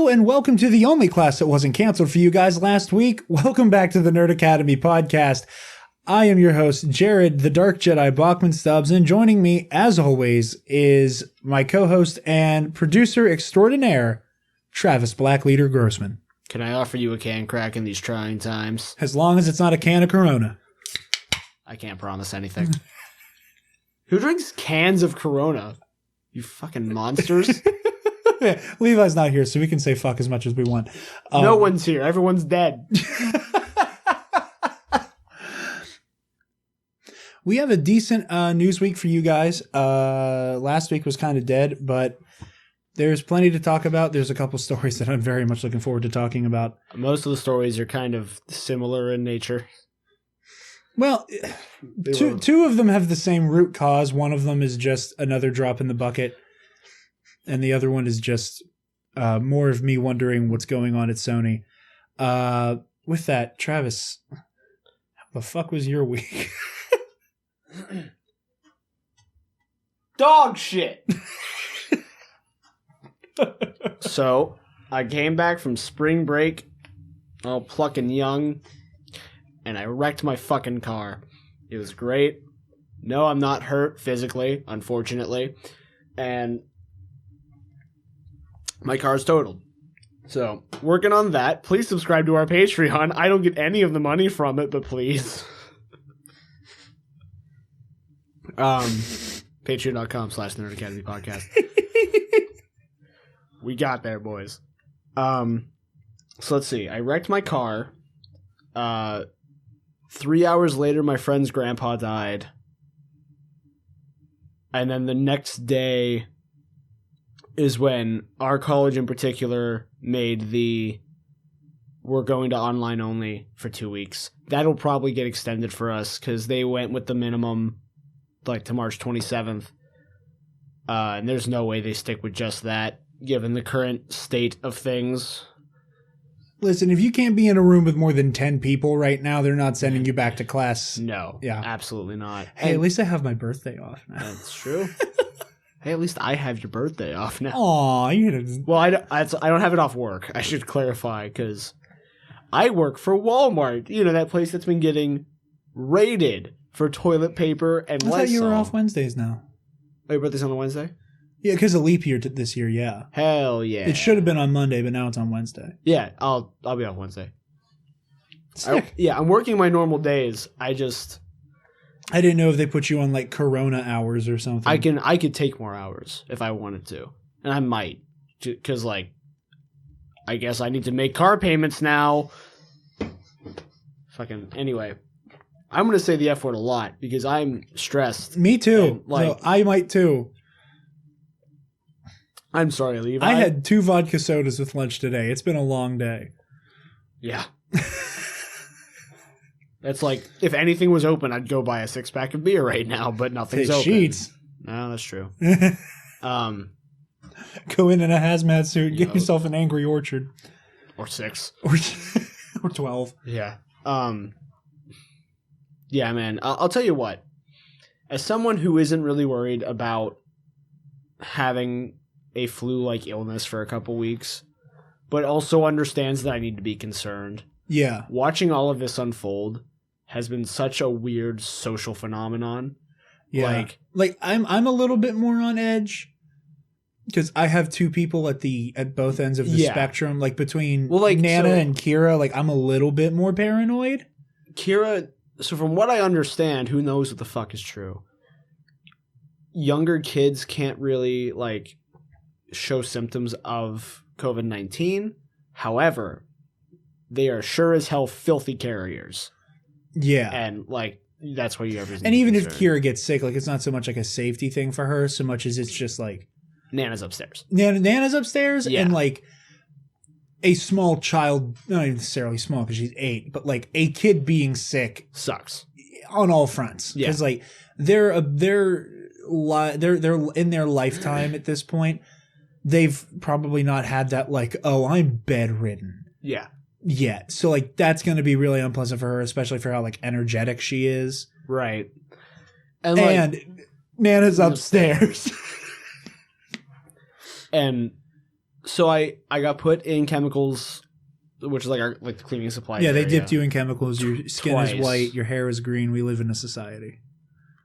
Hello and welcome to the only class that wasn't canceled for you guys last week. Welcome back to the Nerd Academy podcast. I am your host, Jared, the Dark Jedi Bachman Stubbs, and joining me, as always, is my co-host and producer extraordinaire, Travis Blackleader Grossman. Can I offer you a can crack in these trying times? As long as it's not a can of Corona. I can't promise anything. Who drinks cans of Corona? You fucking monsters. Yeah, Levi's not here, so we can say fuck as much as we want. No one's here. Everyone's dead. We have a decent news week for you guys. Last week was kind of dead, but there's plenty to talk about. There's a couple stories that I'm very much looking forward to talking about. Most of the stories are kind of similar in nature. Well, two of them have the same root cause. One of them is just another drop in the bucket. And the other one is just more of me wondering what's going on at Sony. With that, Travis, how the fuck was your week? Dog shit! So, I came back from spring break, all plucking young, and I wrecked my fucking car. It was great. No, I'm not hurt physically, unfortunately. And my car's totaled. So, working on that. Please subscribe to our Patreon. I don't get any of the money from it, but please. Patreon.com/Nerd Academy Podcast. We got there, boys. So let's see. I wrecked my car. 3 hours later, my friend's grandpa died. And then the next day is when our college in particular made we're going to online only for 2 weeks. That'll probably get extended for us because they went with the minimum like to March 27th. And there's no way they stick with just that given the current state of things. Listen, if you can't be in a room with more than 10 people right now, they're not sending you back to class. No, yeah, absolutely not. Hey, at least I have my birthday off now. That's true. Hey, at least I have your birthday off now. Aw, you well, I don't have it off work. I should clarify because I work for Walmart. You know, that place that's been getting raided for toilet paper and Lysol. I thought you were off Wednesdays now. Oh, your birthday's on a Wednesday? Yeah, because of leap year this year, yeah. Hell yeah. It should have been on Monday, but now it's on Wednesday. Yeah, I'll be off Wednesday. Sick. I'm working my normal days. I didn't know if they put you on like Corona hours or something. I could take more hours if I wanted to. And I might. Because, like, I guess I need to make car payments now. Fucking, anyway. I'm going to say the F word a lot because I'm stressed. Me too. And, like, so I might too. I'm sorry, Levi. I had 2 vodka sodas with lunch today. It's been a long day. Yeah. That's like, if anything was open, I'd go buy a 6-pack of beer right now, but nothing's open. Sheets. No, that's true. Go in a hazmat suit and get yourself an Angry Orchard. Or 6. Or 12. Yeah. Yeah, man. I'll tell you what. As someone who isn't really worried about having a flu-like illness for a couple weeks, but also understands that I need to be concerned. Yeah. Watching all of this unfold has been such a weird social phenomenon. Yeah. Like I'm a little bit more on edge because I have 2 people at both ends of the spectrum, like between Nana and Kira. Like I'm a little bit more paranoid. Kira, so from what I understand, who knows what the fuck is true? Younger kids can't really like show symptoms of COVID-19. However, they are sure as hell filthy carriers. Yeah. And like that's why you ever. And even if Kira gets sick, like it's not so much like a safety thing for her, so much as it's just like Nana's upstairs. Nana's upstairs, and like a small child, not necessarily small because she's 8, but like a kid being sick sucks on all fronts. Because like they're in their lifetime at this point. They've probably not had that like, oh, I'm bedridden. Yeah. Yet. So like that's going to be really unpleasant for her, especially for how like energetic she is. Right. And Nana's upstairs. And So I got put in chemicals, which is like the cleaning supplies. Yeah, they area. dipped you in chemicals. Your skin Twice. is white. Your hair is green. We live in a society.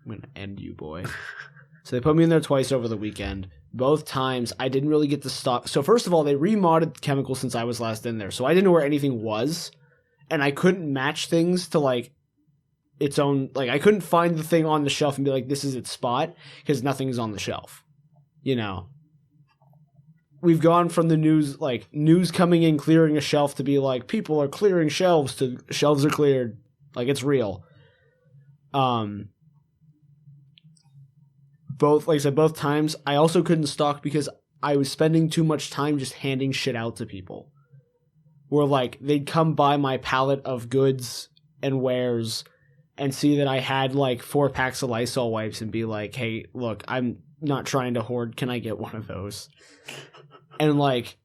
I'm gonna end you, boy. So they put me in there twice over the weekend. Both times I didn't really get to stop. So first of all, they remodded chemicals since I was last in there, so I didn't know where anything was, and I couldn't match things to like its own. Like I couldn't find the thing on the shelf and be like, "This is its spot," because nothing's on the shelf. You know. We've gone from the news coming in, clearing a shelf to be like, people are clearing shelves to shelves are cleared. Like, it's real. Both, like I said, both times, I also couldn't stock because I was spending too much time just handing shit out to people. Where, like, they'd come by my pallet of goods and wares and see that I had, like, 4 packs of Lysol wipes and be like, hey, look, I'm not trying to hoard. Can I get one of those? And like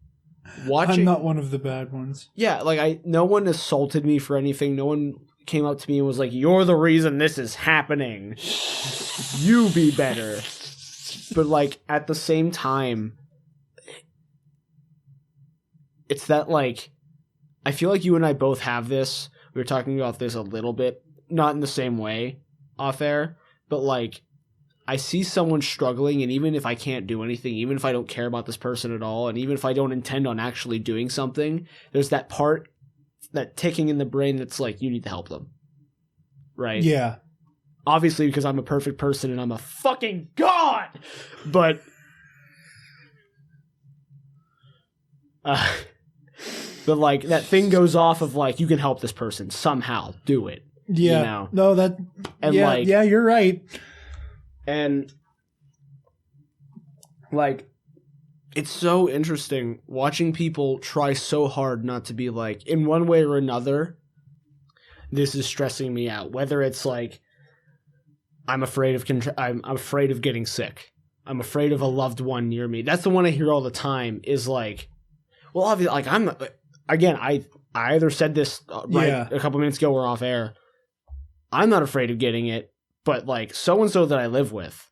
watching, I'm not one of the bad ones. Yeah, like no one assaulted me for anything. No one came up to me and was like, "You're the reason this is happening. You be better." But like at the same time, it's that like I feel like you and I both have this. We were talking about this a little bit, not in the same way off air, but like I see someone struggling, and even if I can't do anything, even if I don't care about this person at all, and even if I don't intend on actually doing something, there's that part, that ticking in the brain that's like, you need to help them. Right? Yeah. Obviously, because I'm a perfect person and I'm a fucking god! But like, that thing goes off of like, you can help this person somehow. Do it. Yeah. You know? No, that... And yeah, like... Yeah, you're right. And, like, it's so interesting watching people try so hard not to be like, in one way or another, this is stressing me out. Whether it's like, I'm afraid of getting sick. I'm afraid of a loved one near me. That's the one I hear all the time is like, well, obviously, like, I'm not, again, I either said this a couple minutes ago or off air. I'm not afraid of getting it. But, like, so-and-so that I live with,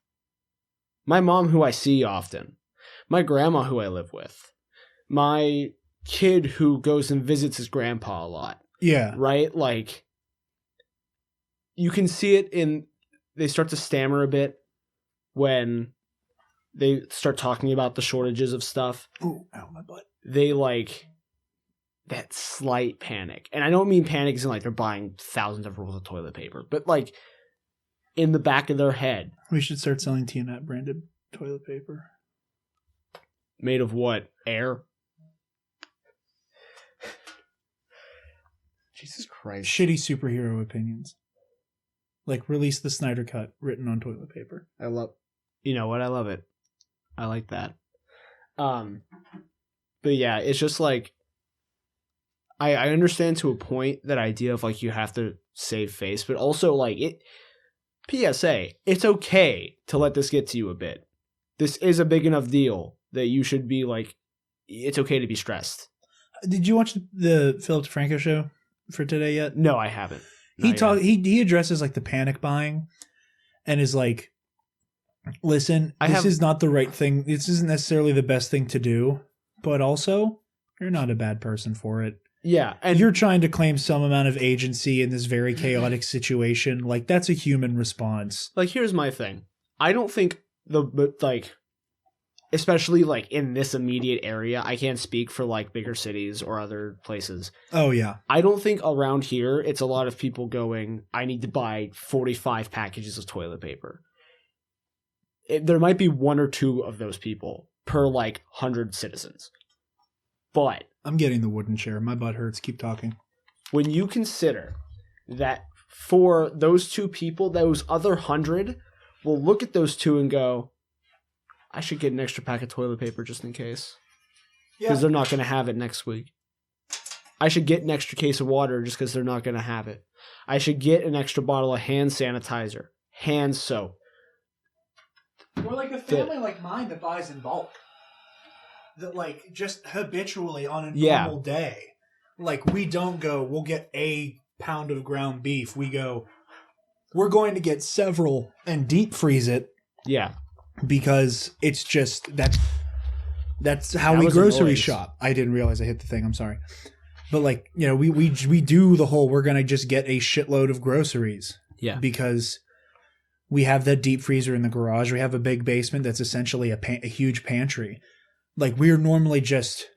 my mom who I see often, my grandma who I live with, my kid who goes and visits his grandpa a lot. Yeah. Right? Like, you can see it they start to stammer a bit when they start talking about the shortages of stuff. Ooh, ow, my butt. They, like, that slight panic. And I don't mean panic as in, like, they're buying thousands of rolls of toilet paper, but, like, in the back of their head. We should start selling T-Net branded toilet paper. Made of what? Air? Jesus Christ. Shitty superhero opinions. Like, release the Snyder Cut written on toilet paper. You know what? I love it. I like that. But yeah, it's just like, I understand to a point that idea of like, you have to save face, but also like PSA, it's okay to let this get to you a bit. This is a big enough deal that you should be like, it's okay to be stressed. Did you watch the Philip DeFranco show for today yet? No, I haven't. He addresses like the panic buying and is like, listen, this is not the right thing. This isn't necessarily the best thing to do, but also you're not a bad person for it. Yeah. And you're trying to claim some amount of agency in this very chaotic situation. Like, that's a human response. Like, here's my thing. I don't think especially like in this immediate area, I can't speak for like bigger cities or other places. Oh, yeah. I don't think around here it's a lot of people going, I need to buy 45 packages of toilet paper. There might be 1 or 2 of those people per like 100 citizens. But I'm getting the wooden chair. My butt hurts. Keep talking. When you consider that for those 2 people, those other 100 will look at those 2 and go, I should get an extra pack of toilet paper just in case. Because they're not going to have it next week. I should get an extra case of water just because they're not going to have it. I should get an extra bottle of hand sanitizer, hand soap. Or like a family like mine that buys in bulk. That like just habitually on a normal day. Like we don't go, we'll get a pound of ground beef. We go, we're going to get several and deep freeze it. Yeah. Because it's just That's how we grocery shop. I didn't realize I hit the thing. I'm sorry. But like, you know, we do the whole, we're going to just get a shitload of groceries. Yeah. Because we have that deep freezer in the garage. We have a big basement that's essentially a huge pantry. Like, we're normally just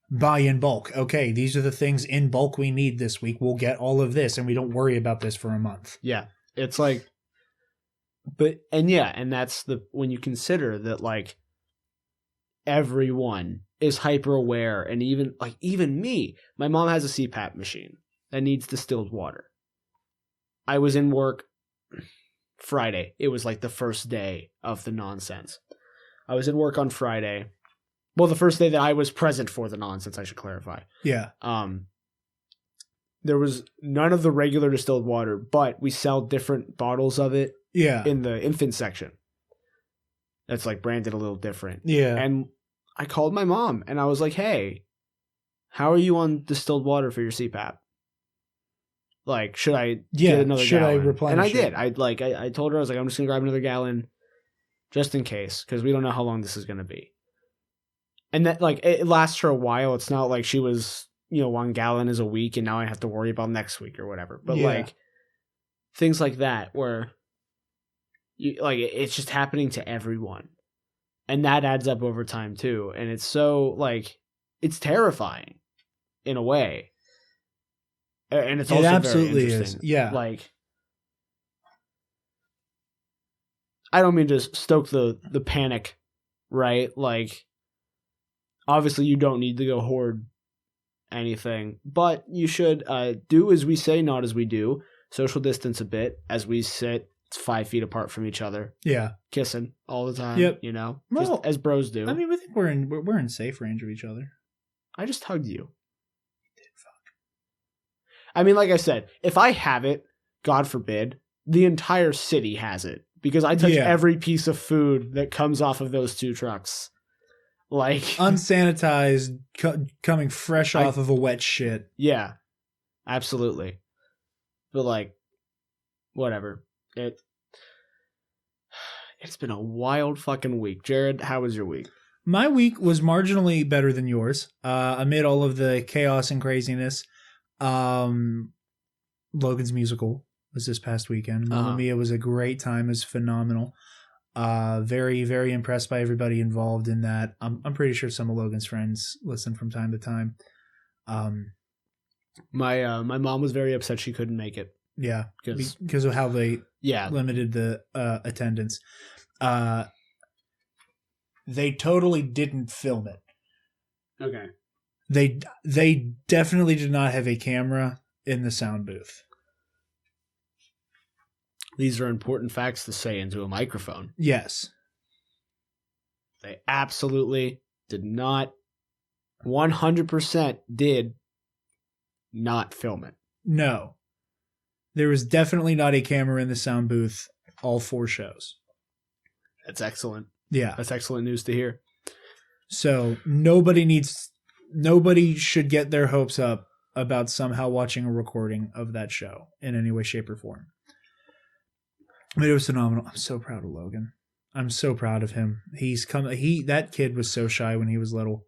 buy in bulk. Okay, these are the things in bulk we need this week. We'll get all of this, and we don't worry about this for a month. Yeah. It's like, and that's when you consider that, like, everyone is hyper aware, and even me, my mom has a CPAP machine that needs distilled water. I was in work Friday. It was like the first day of the nonsense. I was in work on Friday. Well, the first day that I was present for the nonsense, I should clarify. Yeah. There was none of the regular distilled water, but we sell different bottles of it. Yeah. In the infant section. That's like branded a little different. Yeah. And I called my mom and I was like, "Hey, how are you on distilled water for your CPAP? Like, should I get another should gallon?" I replenish? And I did. I told her, I was like, "I'm just gonna grab another gallon just in case, because we don't know how long this is gonna be." And that, like, it lasts for a while. It's not like she was, 1 gallon is a week and now I have to worry about next week or whatever. But like things like that where it's just happening to everyone. And that adds up over time too. And it's so, like, it's terrifying in a way. And it's also absolutely very interesting. Is. Yeah. Like, I don't mean to stoke the panic, right? Like, obviously you don't need to go hoard anything, but you should do as we say, not as we do. Social distance a bit as we sit 5 feet apart from each other. Yeah. Kissing all the time. Yep. Well, just as bros do. I mean, we think we're in safe range of each other. I just hugged you. Fuck. I mean, like I said, if I have it, God forbid, the entire city has it. Because I touch every piece of food that comes off of those 2 trucks. Like, unsanitized, coming fresh off of a wet shit. Yeah. Absolutely. But like, whatever. It's been a wild fucking week. Jared, how was your week? My week was marginally better than yours. Amid all of the chaos and craziness, Logan's musical was this past weekend. Mamma Mia was a great time. It was phenomenal. Very, very impressed by everybody involved in that. I'm pretty sure some of Logan's friends listen from time to time. My mom was very upset she couldn't make it. Yeah, because of how they limited the attendance. They totally didn't film it. Okay. They definitely did not have a camera in the sound booth. These are important facts to say into a microphone. Yes. They absolutely did not, 100% did not film it. No. There was definitely not a camera in the sound booth all 4 shows. That's excellent. Yeah. That's excellent news to hear. So nobody should get their hopes up about somehow watching a recording of that show in any way, shape, or form. But it was phenomenal. I'm so proud of Logan. I'm so proud of him. That kid was so shy when he was little,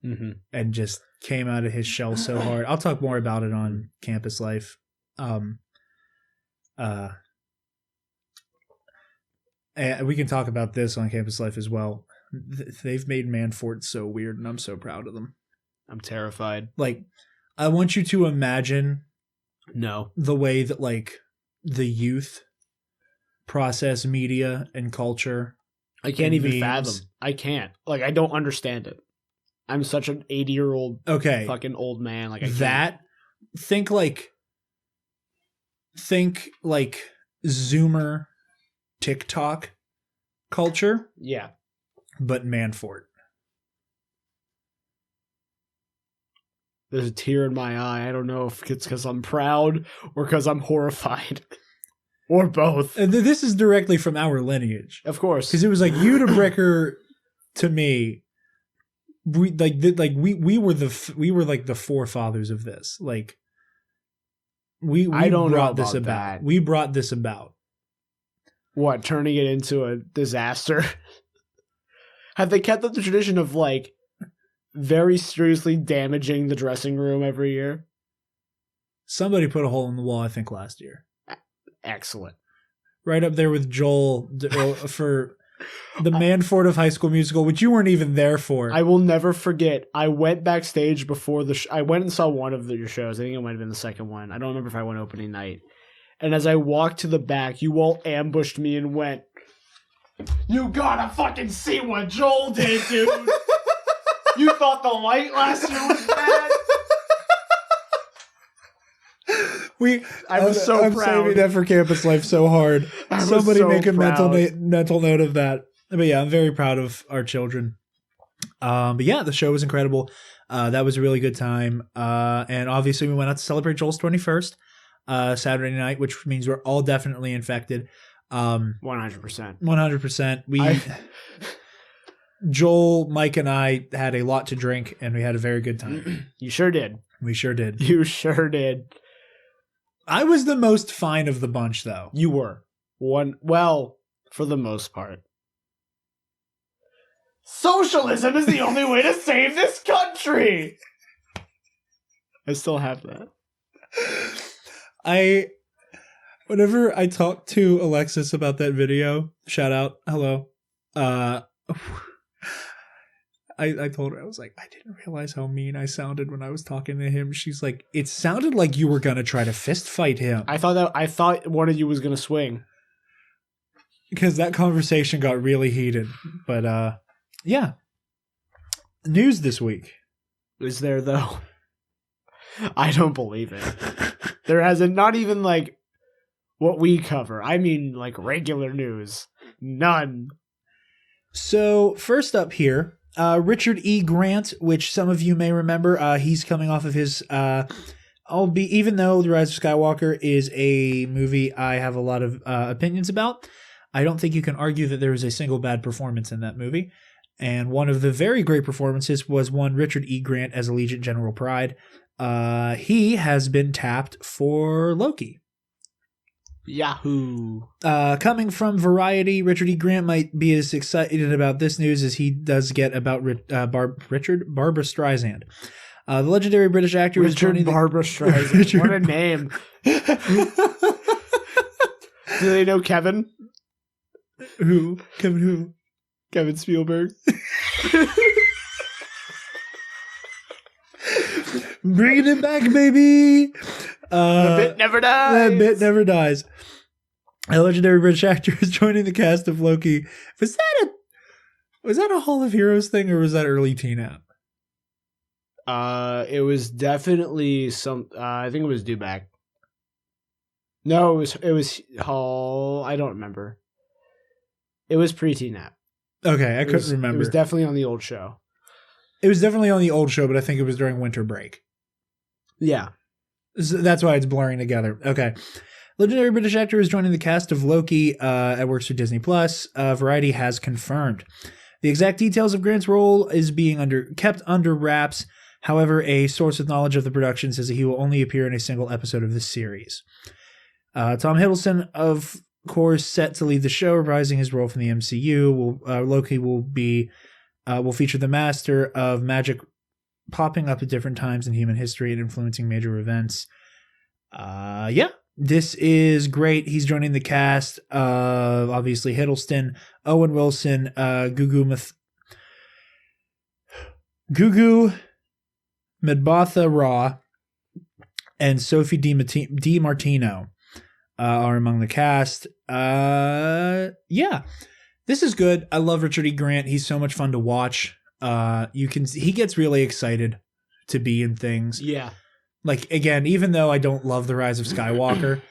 and just came out of his shell so hard. I'll talk more about it on Campus Life. And we can talk about this on Campus Life as well. They've made Manfort so weird, and I'm so proud of them. I'm terrified. Like, I want you to imagine the way that, like, the youth process media and culture. I can't even fathom. I can't. Like, I don't understand it. I'm such an 80-year-old fucking old man. Like, I can't. Think like Zoomer TikTok culture. Yeah. But Manfort. There's a tear in my eye. I don't know if it's because I'm proud or because I'm horrified. Or both. This is directly from our lineage. Of course. Because it was like you to Bricker to me. We were the forefathers of this. Like, we brought this about. We brought this about. What, turning it into a disaster? Have they kept up the tradition of, like, very seriously damaging the dressing room every year. Somebody put a hole in the wall, I think, last year. Excellent. Right up there with Joel for the Manford of High School Musical, which you weren't even there for. I will never forget. I went backstage before I went and saw one of your shows. I think it might have been the second one. I don't remember if I went opening night. And as I walked to the back, you all ambushed me and went, "You gotta fucking see what Joel did, dude. You thought the light last year was bad?" I'm saving that for campus life so hard. Somebody make a mental note of that. But yeah, I'm very proud of our children. But yeah, the show was incredible. That was a really good time. And obviously we went out to celebrate Joel's 21st Saturday night, which means we're all definitely infected. 100%. 100%. Joel, Mike, and I had a lot to drink, and we had a very good time. You sure did. We sure did. You sure did. I was the most fine of the bunch, though. You were. Well, for the most part. Socialism is the only way to save this country! I still have that. Whenever I talk to Alexis about that video, shout out, hello, I told her, I was like, I didn't realize how mean I sounded when I was talking to him. She's like, it sounded like you were going to try to fist fight him. I thought one of you was going to swing. Because that conversation got really heated. But, yeah. News this week. Is there, though? I don't believe it. There hasn't, not even like what we cover. I mean, like regular news. None. So, first up here, Richard E. Grant, which some of you may remember, he's coming off of his, even though The Rise of Skywalker is a movie I have a lot of opinions about, I don't think you can argue that there was a single bad performance in that movie. And one of the very great performances was one Richard E. Grant as Allegiant General Pride. He has been tapped for Loki. Yahoo! Coming from Variety, Richard E. Grant might be as excited about this news as he does get about Barbara Streisand. The legendary British actor Barbara Streisand. What a name! Do they know Kevin? Who? Kevin who? Kevin Spielberg. Bringing it back, baby. The bit never dies. The bit never dies. A legendary British actor is joining the cast of Loki. Was that a Hall of Heroes thing, or was that early teen app? It was definitely some. I think it was Dewback. No, it was Hall. I don't remember. It was pre-teen app. Okay, I couldn't remember. It was definitely on the old show. It was definitely on the old show, but I think it was during winter break. Yeah. So that's why it's blurring together. Okay. Legendary British actor is joining the cast of Loki. It works for Disney+. Variety has confirmed. The exact details of Grant's role is being kept under wraps. However, a source with knowledge of the production says that he will only appear in a single episode of this series. Tom Hiddleston, of course, set to lead the show, reprising his role from the MCU. Loki will feature the master of magic popping up at different times in human history and influencing major events. Yeah, this is great. He's joining the cast of, obviously, Hiddleston, Owen Wilson, Gugu Medbatha Raw, and Sophie Di Martino are among the cast. Yeah, this is good. I love Richard E. Grant. He's so much fun to watch. He gets really excited to be in things. Yeah. Like, again, even though I don't love The Rise of Skywalker,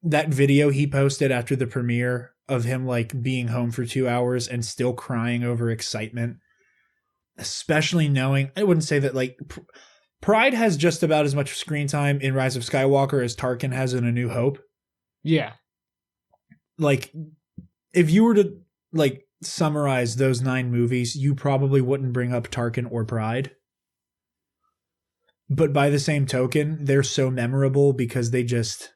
that video he posted after the premiere of him like being home for 2 hours and still crying over excitement, especially knowing, I wouldn't say that like Pride has just about as much screen time in Rise of Skywalker as Tarkin has in A New Hope. Yeah. Like, if you were to like summarize those 9 movies, you probably wouldn't bring up Tarkin or Pride. But by the same token, they're so memorable because they're just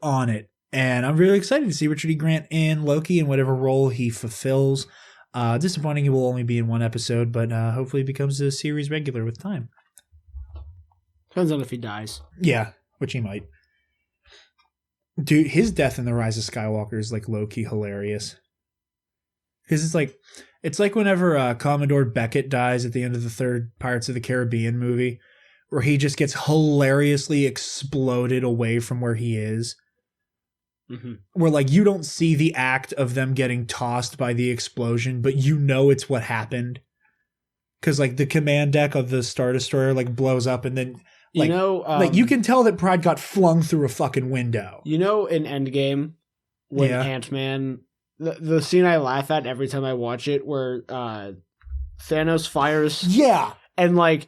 on it. And I'm really excited to see Richard E. Grant in Loki and whatever role he fulfills. Disappointing he will only be in one episode, but hopefully becomes a series regular with time. Depends on if he dies. Yeah, which he might. Dude, his death in The Rise of Skywalker is like low-key hilarious. Because it's like whenever Commodore Beckett dies at the end of the third Pirates of the Caribbean movie, where he just gets hilariously exploded away from where he is. Mm-hmm. Where like you don't see the act of them getting tossed by the explosion, but you know it's what happened. Because like the command deck of the Star Destroyer like blows up, and then like like you can tell that Pride got flung through a fucking window. You know, in Endgame, when Ant-Man, the scene I laugh at every time I watch it, where Thanos fires, and like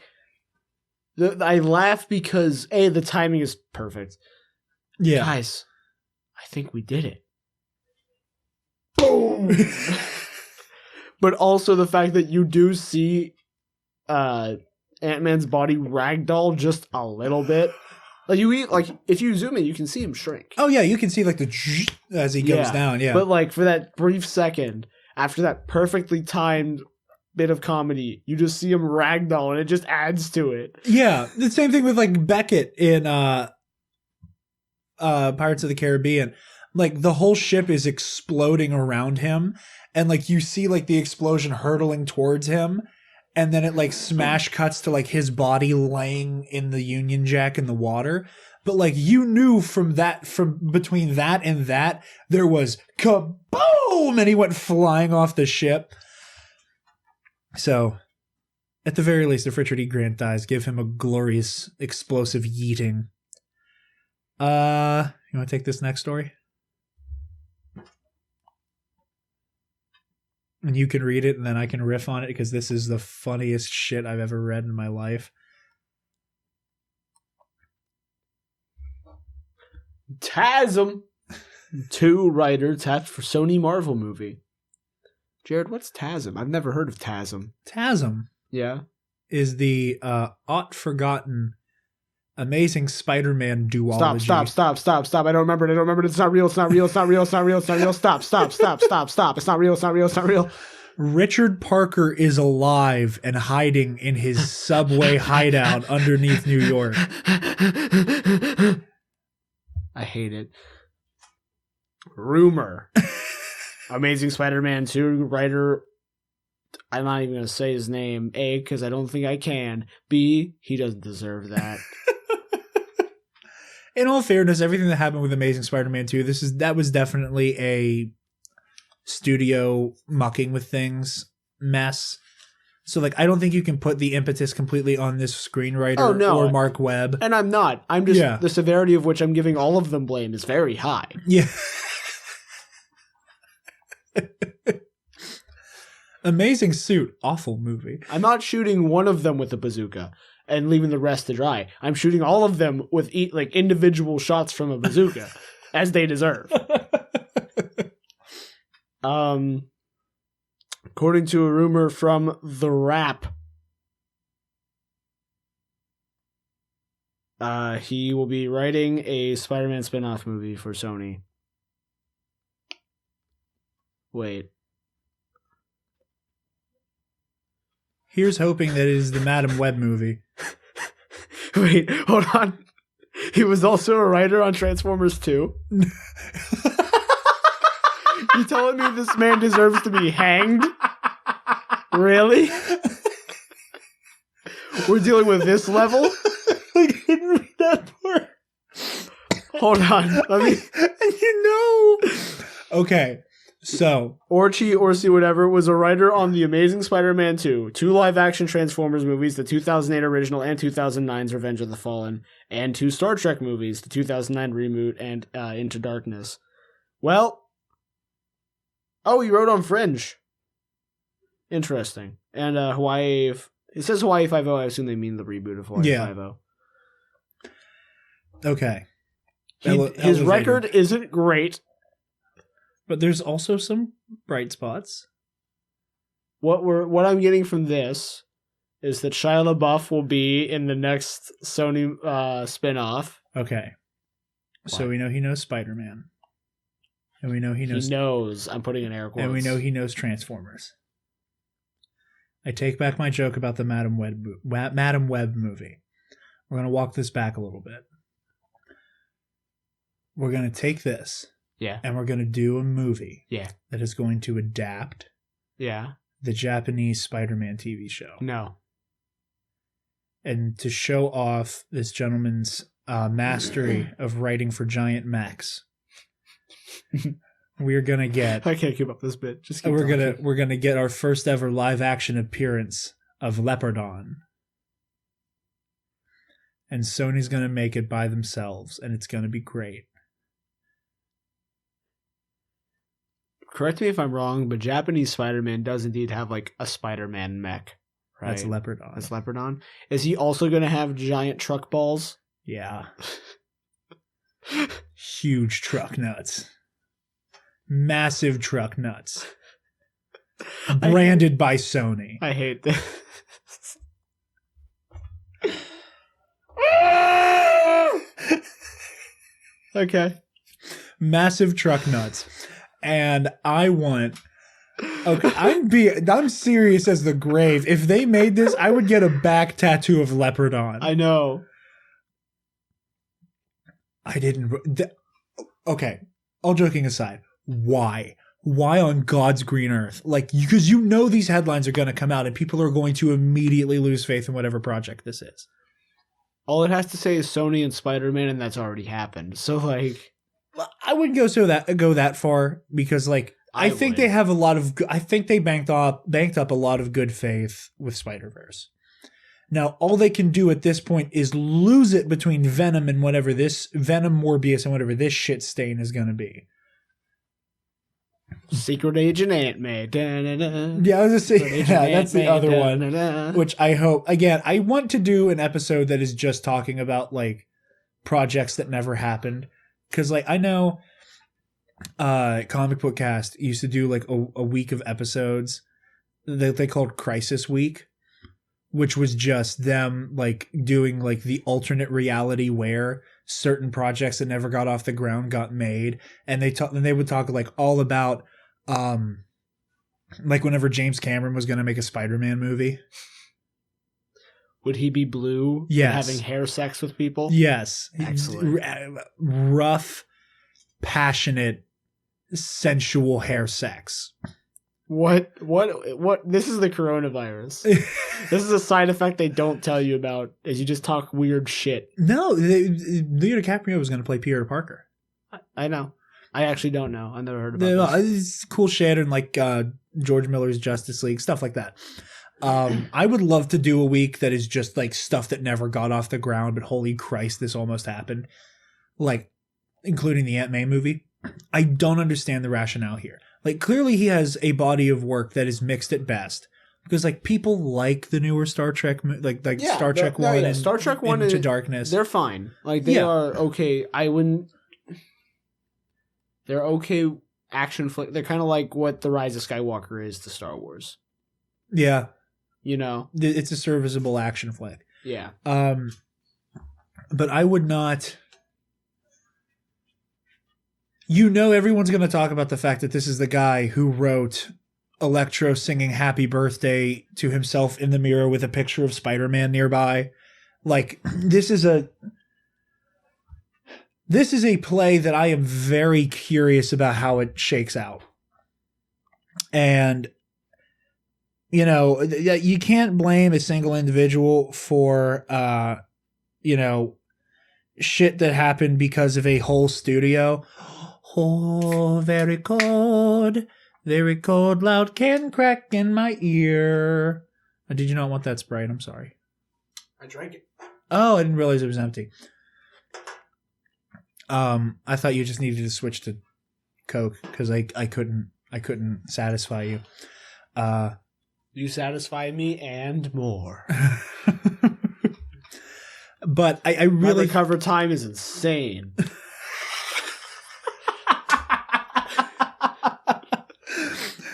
I laugh because the timing is perfect. Yeah, guys, I think we did it. Boom. But also the fact that you do see Ant-Man's body ragdoll just a little bit. Like if you zoom in, you can see him shrink. Oh yeah, you can see like the as he goes down. Yeah, but like for that brief second after that perfectly timed bit of comedy, you just see him ragdoll, and it just adds to it. Yeah, the same thing with like Beckett in Pirates of the Caribbean. Like the whole ship is exploding around him, and like you see like the explosion hurtling towards him, and then it like smash cuts to like his body laying in the Union Jack in the water. But like you knew from between that and that there was kaboom, and he went flying off the ship. So, at the very least, if Richard E. Grant dies, give him a glorious, explosive yeeting. You want to take this next story? And you can read it, and then I can riff on it, because this is the funniest shit I've ever read in my life. TASM! 2 writer tapped for Sony Marvel movie. Jared, what's TASM? I've never heard of TASM. TASM. Yeah. Is the forgotten Amazing Spider-Man duology. Stop. I don't remember it. It's not real. Stop. It's not real. Richard Parker is alive and hiding in his subway hideout underneath New York. I hate it. Rumor. Amazing Spider-Man 2 writer, I'm not even going to say his name. A, because I don't think I can. B, he doesn't deserve that. In all fairness, everything that happened with Amazing Spider-Man 2, that was definitely a studio mucking with things mess. So like I don't think you can put the impetus completely on this screenwriter or Mark Webb. And I'm not. I'm just the severity of which I'm giving all of them blame is very high. Yeah. Amazing Suit, awful movie. I'm not shooting one of them with a bazooka and leaving the rest to dry. I'm shooting all of them with individual shots from a bazooka, as they deserve. According to a rumor from The Wrap, he will be writing a Spider-Man spin-off movie for Sony. Wait. Here's hoping that it is the Madam Web movie. Wait, hold on. He was also a writer on Transformers 2. You telling me this man deserves to be hanged? Really? We're dealing with this level? I didn't read that part. Hold on. Let me. Okay. So, Orci, whatever, was a writer on The Amazing Spider-Man 2, 2 live-action Transformers movies, the 2008 original and 2009's Revenge of the Fallen, and 2 Star Trek movies, the 2009 reboot and Into Darkness. Well, he wrote on Fringe. Interesting. And Hawaii, it says Hawaii 5-0, I assume they mean the reboot of Hawaii 5-0. Okay. His record isn't great. But there's also some bright spots. What I'm getting from this is that Shia LaBeouf will be in the next Sony spinoff. Okay. What? So we know he knows Spider-Man. And we know he knows... He knows. I'm putting in air quotes. And we know he knows Transformers. I take back my joke about the Madam Web movie. We're going to walk this back a little bit. We're going to take this. Yeah. And we're going to do a movie. Yeah. That is going to adapt. Yeah. The Japanese Spider-Man TV show. No. And to show off this gentleman's mastery of writing for giant mechs, we're gonna get. I can't keep up this bit. Just keep we're gonna get our first ever live action appearance of Leopardon, and Sony's gonna make it by themselves, and it's gonna be great. Correct me if I'm wrong, but Japanese Spider-Man does indeed have like a Spider-Man mech. Right? That's Leopardon. That's Leopardon. Is he also going to have giant truck balls? Yeah. Huge truck nuts. Massive truck nuts. Branded by Sony. I hate this. Okay. Massive truck nuts. And I want... Okay, I'm serious as the grave. If they made this, I would get a back tattoo of Leopardon. I know. I didn't... Okay, all joking aside, why? Why on God's green earth? Like, because you know these headlines are going to come out and people are going to immediately lose faith in whatever project this is. All it has to say is Sony and Spider-Man, and that's already happened. So, like... I wouldn't go that far because, like, I think they have a lot of... I think they banked up a lot of good faith with Spider-Verse. Now, all they can do at this point is lose it between Venom and whatever this... Venom, Morbius, and whatever this shit stain is going to be. Secret Agent Aunt May. Yeah, I was just saying, that's the other one. Which I hope... Again, I want to do an episode that is just talking about, like, projects that never happened. Because, like, I know... Comic Book Cast used to do like a week of episodes that they called Crisis Week, which was just them like doing like the alternate reality where certain projects that never got off the ground got made, and they would talk like all about like whenever James Cameron was going to make a Spider-Man movie. Would he be blue? Yes. Having hair sex with people? Yes. Excellent. Rough, passionate, sensual hair sex. What? This is the coronavirus. This is a side effect they don't tell you about, is you just talk weird shit. No, Leo DiCaprio was going to play Peter Parker. I know. I actually don't know. I've never heard about this. It's cool shit, and like George Miller's Justice League, stuff like that. I would love to do a week that is just like stuff that never got off the ground, but holy Christ, this almost happened. Like, including the Aunt May movie. I don't understand the rationale here. Like, clearly he has a body of work that is mixed at best. Because, like, people like the newer Star Trek, Star Trek 1 and Star Trek 1 Into Darkness. They're fine. Like, they are okay. They're okay action flick. They're kind of like what The Rise of Skywalker is to Star Wars. Yeah. You know? It's a serviceable action flick. Yeah. But I would not... You know everyone's going to talk about the fact that this is the guy who wrote Electro singing Happy Birthday to himself in the mirror with a picture of Spider-Man nearby. Like, this is a play that I am very curious about how it shakes out. And, you know, you can't blame a single individual for, shit that happened because of a whole studio. Oh, very cold, loud can crack in my ear. Did you not want that Sprite? I'm sorry. I drank it. Oh, I didn't realize it was empty. I thought you just needed to switch to Coke because I couldn't satisfy you. You satisfy me and more. But I really... My recover time is insane.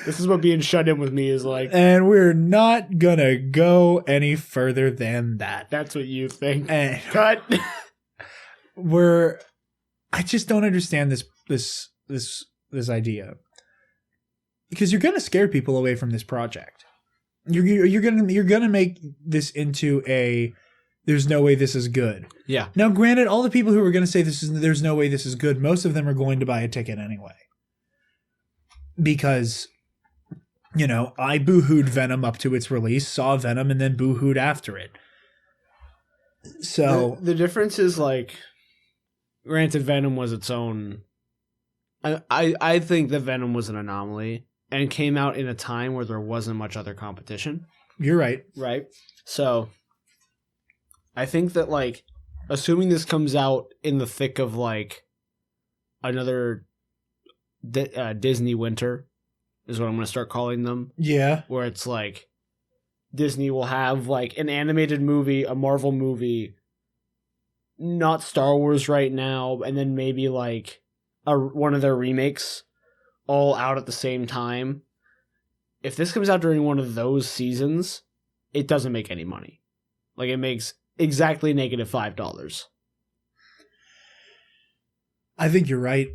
This is what being shut in with me is like. And we're not gonna go any further than that. That's what you think. And cut. I just don't understand this idea. Because you're gonna scare people away from this project. You're gonna make this into a there's no way this is good. Yeah. Now, granted, all the people who are going to say there's no way this is good, most of them are going to buy a ticket anyway. Because, I boo-hooed Venom up to its release, saw Venom, and then boo-hooed after it. So the difference is granted, Venom was its own. I think that Venom was an anomaly and came out in a time where there wasn't much other competition. You're right. Right. So I think that assuming this comes out in the thick of another Disney winter is what I'm going to start calling them. Yeah. Where it's Disney will have an animated movie, a Marvel movie, not Star Wars right now, and then maybe one of their remakes all out at the same time. If this comes out during one of those seasons, it doesn't make any money. It makes exactly -$5. I think you're right.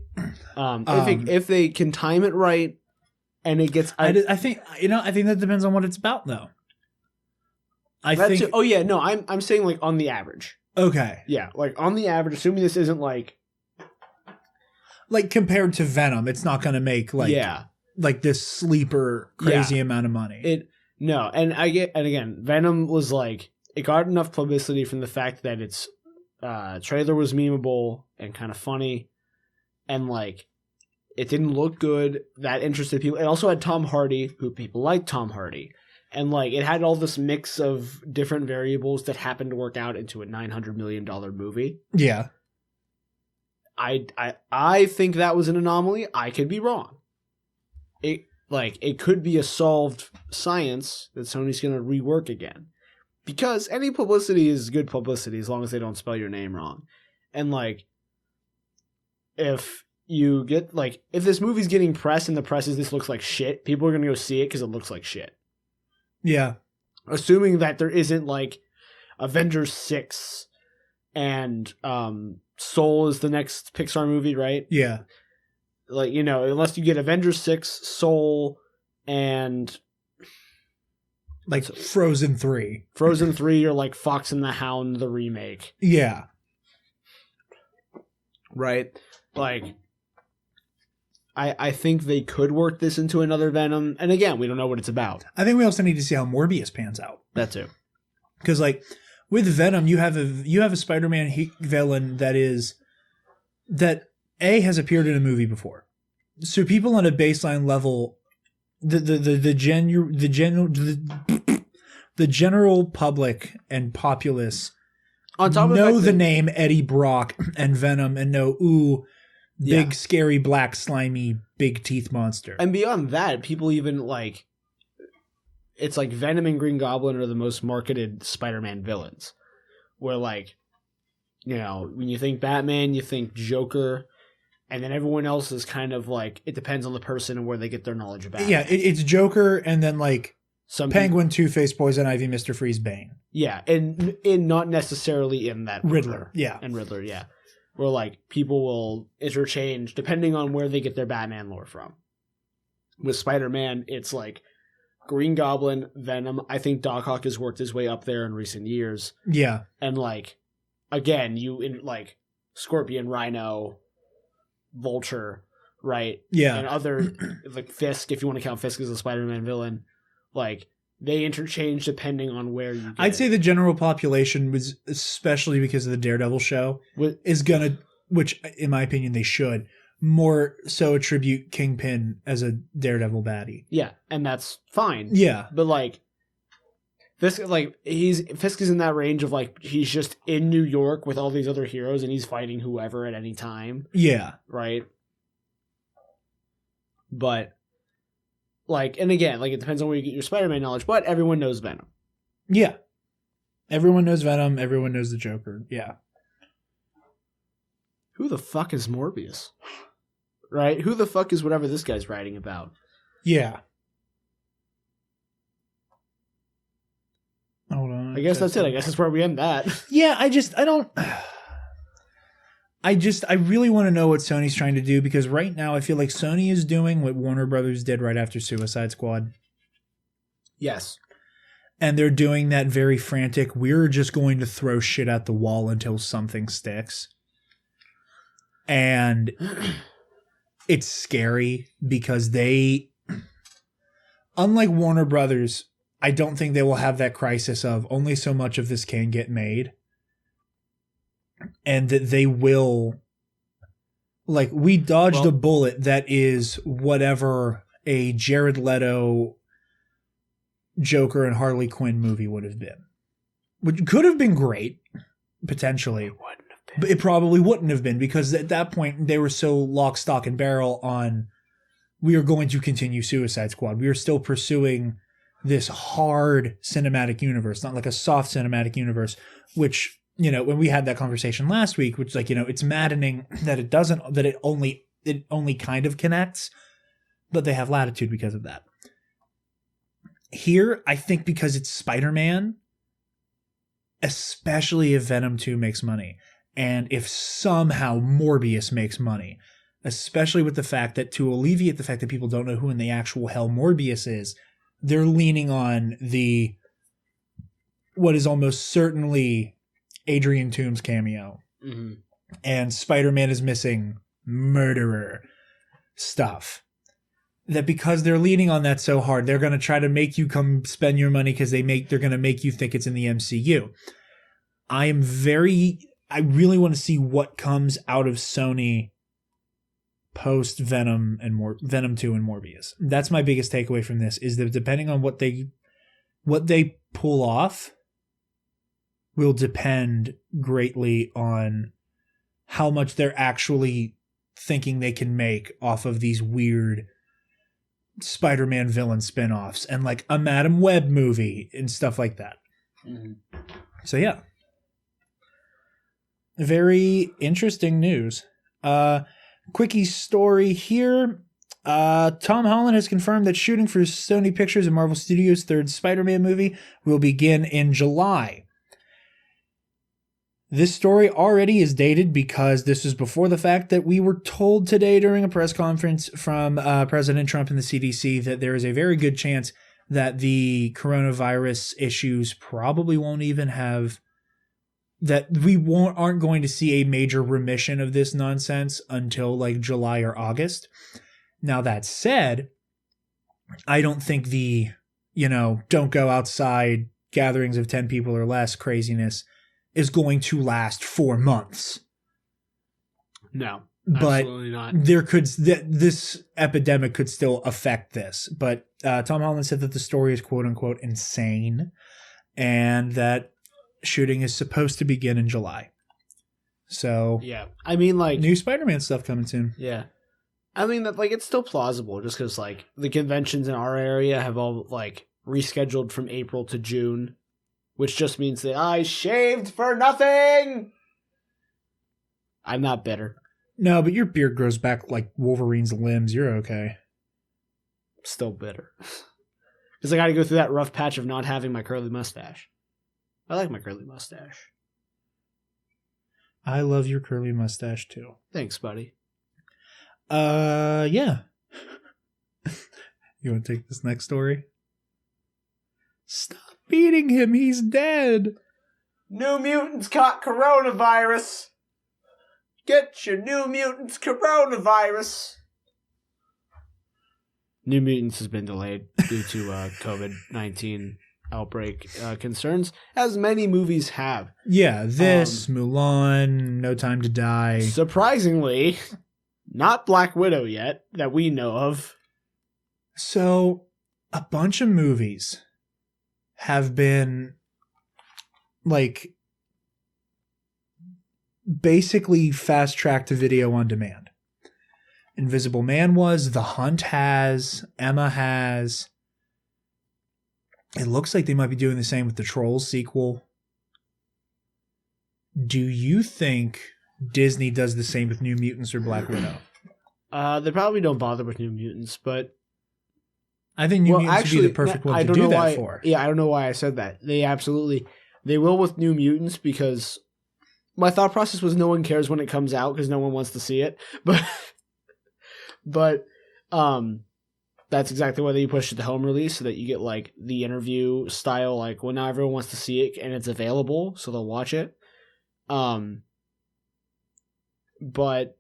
If they can time it right, and it gets, I think that depends on what it's about, though. I'm saying on the average. Okay. Yeah, on the average, assuming this isn't compared to Venom, it's not going to make this sleeper crazy amount of money. And again, Venom was it got enough publicity from the fact that its trailer was memeable and kind of funny, and it didn't look good. That interested people. It also had Tom Hardy, who people like Tom Hardy, and it had all this mix of different variables that happened to work out into a $900 million movie. Yeah, I think that was an anomaly. I could be wrong. It could be a solved science that Sony's going to rework again. Because any publicity is good publicity as long as they don't spell your name wrong. And if you get if this movie's getting press and the press is this looks like shit, people are going to go see it because it looks like shit. Yeah. Assuming that there isn't Avengers 6 and Soul is the next Pixar movie, right? Yeah. Unless you get Avengers 6, Soul, and Frozen 3. Frozen 3 or Fox and the Hound, the remake. Yeah. Right? I think they could work this into another Venom. And again, we don't know what it's about. I think we also need to see how Morbius pans out. That too. Because with Venom, you have a Spider-Man villain that has appeared in a movie before. So people on a baseline level, the general public and populace on top of know the name Eddie Brock and Venom and know big scary black slimy big teeth monster. And beyond that, people even it's Venom and Green Goblin are the most marketed Spider-Man villains. Where when you think Batman, you think Joker. And then everyone else is kind of it depends on the person and where they get their knowledge about. Yeah, it's Joker and then some Penguin, Two-Face, Poison Ivy, Mr. Freeze, Bane. Yeah, and not necessarily in that Riddler. order. Yeah. And Riddler, yeah. Where people will interchange depending on where they get their Batman lore from. With Spider-Man, it's Green Goblin, Venom. I think Doc Ock has worked his way up there in recent years. Yeah. And again, Scorpion, Rhino, Vulture, right? Yeah. And other Fisk, if you want to count Fisk as a Spider-Man villain, they interchange depending on where you get I'd say the general population was, especially because of the Daredevil show, is gonna, which in my opinion they should, more so attribute Kingpin as a Daredevil baddie. Yeah, and that's fine. Yeah. But Fisk, Fisk is in that range of he's just in New York with all these other heroes and he's fighting whoever at any time. Yeah. Right? But and again, it depends on where you get your Spider-Man knowledge, but everyone knows Venom. Yeah. Everyone knows Venom, everyone knows the Joker. Yeah. Who the fuck is Morbius? Right? Who the fuck is whatever this guy's writing about? Yeah. Hold on. I guess that's it. I guess that's where we end that. Yeah, I really want to know what Sony's trying to do, because right now I feel Sony is doing what Warner Brothers did right after Suicide Squad. Yes. And they're doing that very frantic, we're just going to throw shit at the wall until something sticks. And it's scary because they, unlike Warner Brothers, I don't think they will have that crisis of only so much of this can get made. And that they will, like, we dodged a bullet that is whatever a Jared Leto Joker and Harley Quinn movie would have been. Which could have been great, potentially. It wouldn't have been. But it probably wouldn't have been because at that point they were so lock, stock, and barrel on we are going to continue Suicide Squad. We are still pursuing this hard cinematic universe, not like a soft cinematic universe, which, you know, when we had that conversation last week, which, like, you know, it's maddening that it only kind of connects, but they have latitude because of that. Here, I think because it's Spider-Man, especially if Venom 2 makes money, and if somehow Morbius makes money, especially with the fact that to alleviate the fact that people don't know who in the actual hell Morbius is, they're leaning on what is almost certainly Adrian Toomes cameo. Mm-hmm. And Spider-Man is missing murderer stuff. That because they're leaning on that so hard, they're going to try to make you come spend your money because they're going to make you think it's in the MCU. I really want to see what comes out of Sony post Venom and Venom 2 and Morbius. That's my biggest takeaway from this, is that depending on what they pull off will depend greatly on how much they're actually thinking they can make off of these weird Spider-Man villain spin-offs and like a Madam Web movie and stuff like that. Mm-hmm. So yeah. Very interesting news. Quickie story here. Tom Holland has confirmed that shooting for Sony Pictures and Marvel Studios' third Spider-Man movie will begin in July. This story already is dated because this is before the fact that we were told today during a press conference from President Trump and the CDC that there is a very good chance that the coronavirus issues probably won't even have, that we aren't going to see a major remission of this nonsense until like July or August. Now that said, I don't think the, don't go outside gatherings of 10 people or less craziness is going to last 4 months. No, but absolutely not. This epidemic could still affect this. But Tom Holland said that the story is quote unquote insane and that shooting is supposed to begin in July. So yeah, I mean, like, new Spider-Man stuff coming soon. Yeah, I mean, that, like, it's still plausible just because, like, the conventions in our area have all, like, rescheduled from April to June, which just means that I shaved for nothing. I'm not bitter. No, but your beard grows back like Wolverine's limbs. You're okay. Still bitter. Because I got to go through that rough patch of not having my curly mustache. I like my curly mustache. I love your curly mustache too. Thanks, buddy. Yeah. You want to take this next story? Stop beating him. He's dead. New Mutants caught coronavirus. Get your New Mutants coronavirus. New Mutants has been delayed due to COVID-19 outbreak concerns, as many movies have. Yeah, Mulan, No Time to Die. Surprisingly, not Black Widow yet, that we know of. So, a bunch of movies have been, like, basically fast-tracked to video on demand. Invisible Man was, The Hunt has, Emma has. It looks like they might be doing the same with the Trolls sequel. Do you think Disney does the same with New Mutants or Black Widow? They probably don't bother with New Mutants, but I think New Mutants would be the perfect one to do that for. Yeah, I don't know why I said that. They will with New Mutants, because my thought process was no one cares when it comes out because no one wants to see it. But that's exactly why they pushed it to home release, so that you get like the interview style, like well now everyone wants to see it and it's available, so they'll watch it. But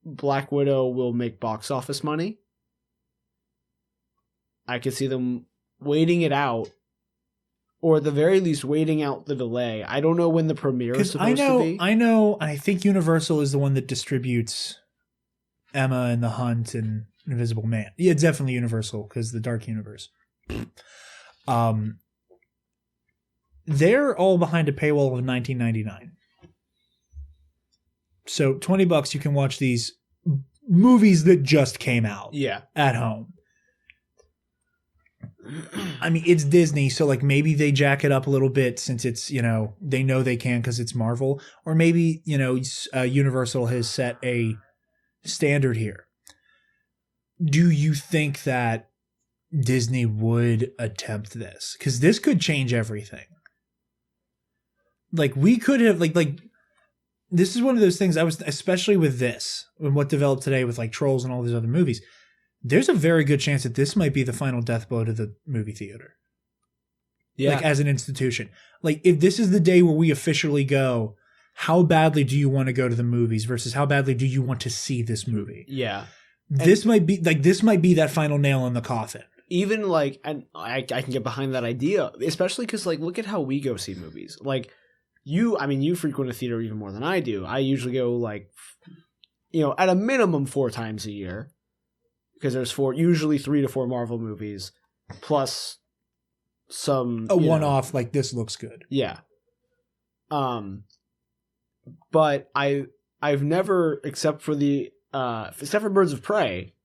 Black Widow will make box office money. I could see them waiting it out, or at the very least waiting out the delay. I don't know when the premiere is supposed to be. I think Universal is the one that distributes Emma and the Hunt and Invisible Man. Yeah, it's definitely Universal because the Dark Universe. They're all behind a paywall of $19.99. So $20 you can watch these movies that just came out. Yeah. At home. I mean, it's Disney, so like maybe they jack it up a little bit since it's, you know, they know they can because it's Marvel, or maybe, you know, Universal has set a standard here. Do you think that Disney would attempt this? Because this could change everything. Like we could have like this is one of those things I was, especially with this and what developed today with like Trolls and all these other movies. There's a very good chance that this might be the final death blow to the movie theater. Yeah. Like as an institution. Like if this is the day where we officially go, how badly do you want to go to the movies versus how badly do you want to see this movie? Yeah. This might be that final nail in the coffin. Even like, and I can get behind that idea, especially because like, look at how we go see movies. Like you frequent a theater even more than I do. I usually go like, you know, at a minimum 4 times a year. Because there's usually 3 to 4 Marvel movies, plus some a one-off like this looks good. Yeah. But I've never, except for Birds of Prey,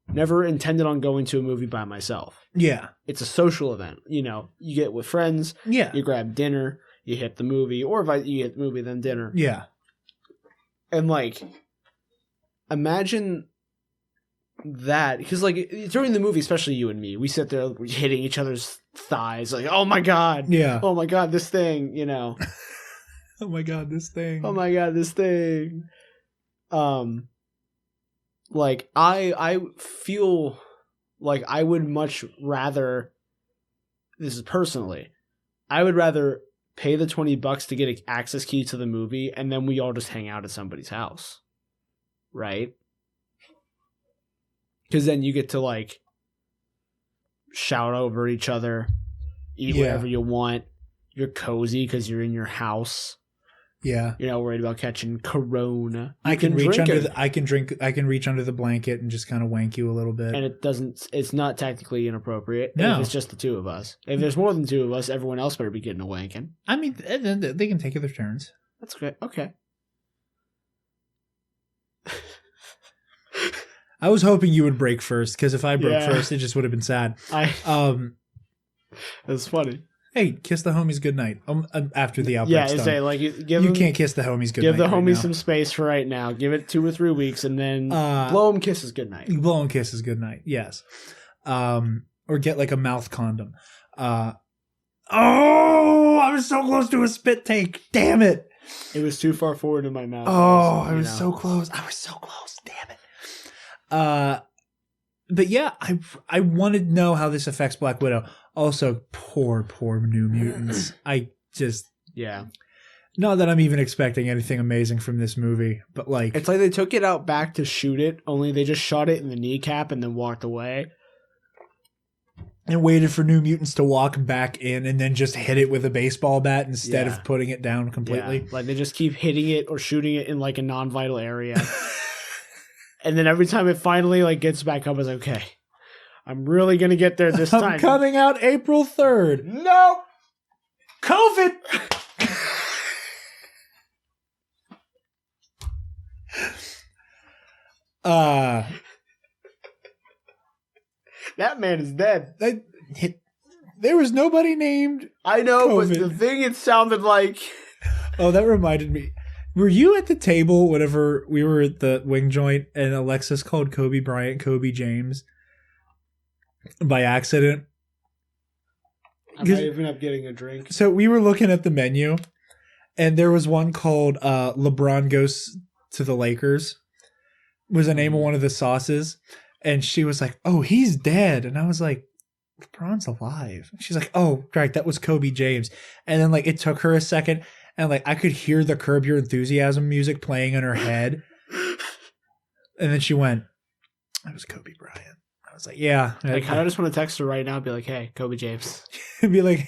never intended on going to a movie by myself. Yeah. It's a social event. You know, you get with friends. Yeah. You grab dinner. You hit the movie, or if you hit the movie then dinner. Yeah. And like, imagine that, because like during the movie, especially you and me, we sit there hitting each other's thighs like, oh my god, yeah, oh my god, this thing, you know. Oh my god, this thing, oh my god, this thing. Like I feel like I would much rather, this is personally, I would rather pay the $20 to get an access key to the movie and then we all just hang out at somebody's house, right? Because then you get to, like, shout over each other, eat whatever you want. You're cozy because you're in your house. Yeah. You're not worried about catching corona. I can reach under the blanket and just kind of wank you a little bit. And it's not technically inappropriate. No. If it's just the 2 of us. If there's more than 2 of us, everyone else better be getting a wanking. I mean, they can take their turns. That's great. Okay. I was hoping you would break first, because if I broke first, it just would have been sad. That's funny. Hey, kiss the homies goodnight. After the outbreak's done. Say like you can't kiss the homies goodnight. Give the homies some space for right now. Give it 2 or 3 weeks, and then blow them kisses goodnight. Blow them kisses goodnight. Yes, or get like a mouth condom. I was so close to a spit take. Damn it! It was too far forward in my mouth. I was so close. I was so close. Damn it. But yeah, I wanted to know how this affects Black Widow. Also, poor New Mutants. Not that I'm even expecting anything amazing from this movie, but like, it's like they took it out back to shoot it, only they just shot it in the kneecap and then walked away. And waited for New Mutants to walk back in and then just hit it with a baseball bat instead of putting it down completely. Yeah. Like they just keep hitting it or shooting it in like a non-vital area. And then every time it finally like gets back up, it's like, okay, I'm really going to get there this time. I'm coming out April 3rd. No! COVID! That man is dead. There was nobody named. I know, COVID. But the thing it sounded like. Oh, that reminded me. Were you at the table whenever we were at the wing joint and Alexis called Kobe Bryant Kobe James by accident? I might even up getting a drink. So we were looking at the menu and there was one called LeBron Goes to the Lakers was the name of one of the sauces. And she was like, "Oh, he's dead." And I was like, "LeBron's alive." She's like, "Oh, right, that was Kobe James." And then like it took her a second, and like I could hear the Curb Your Enthusiasm music playing in her head. And then she went, "It was Kobe Bryant." I was like, "Yeah." I kind of just want to text her right now and be like, "Hey, Kobe James." Be like,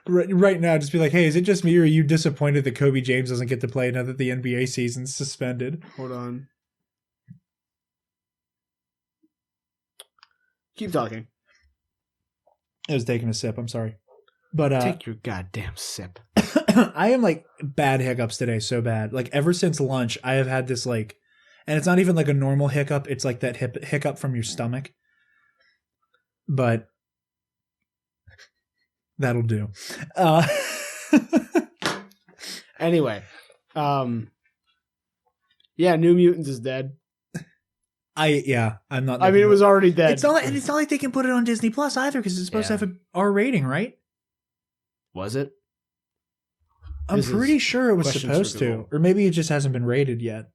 right now, just be like, "Hey, is it just me or are you disappointed that Kobe James doesn't get to play now that the NBA season's suspended?" Hold on. Keep talking. I was taking a sip. I'm sorry. But take your goddamn sip. I am like bad hiccups today, so bad. Like ever since lunch, I have had this like, and it's not even like a normal hiccup. It's like that hiccup from your stomach. But that'll do. Anyway, yeah, New Mutants is dead. I'm not. I mean, it was already dead. It's not like they can put it on Disney Plus either because it's supposed to have an R rating, right? Was it? I'm pretty sure it was supposed to, or maybe it just hasn't been rated yet.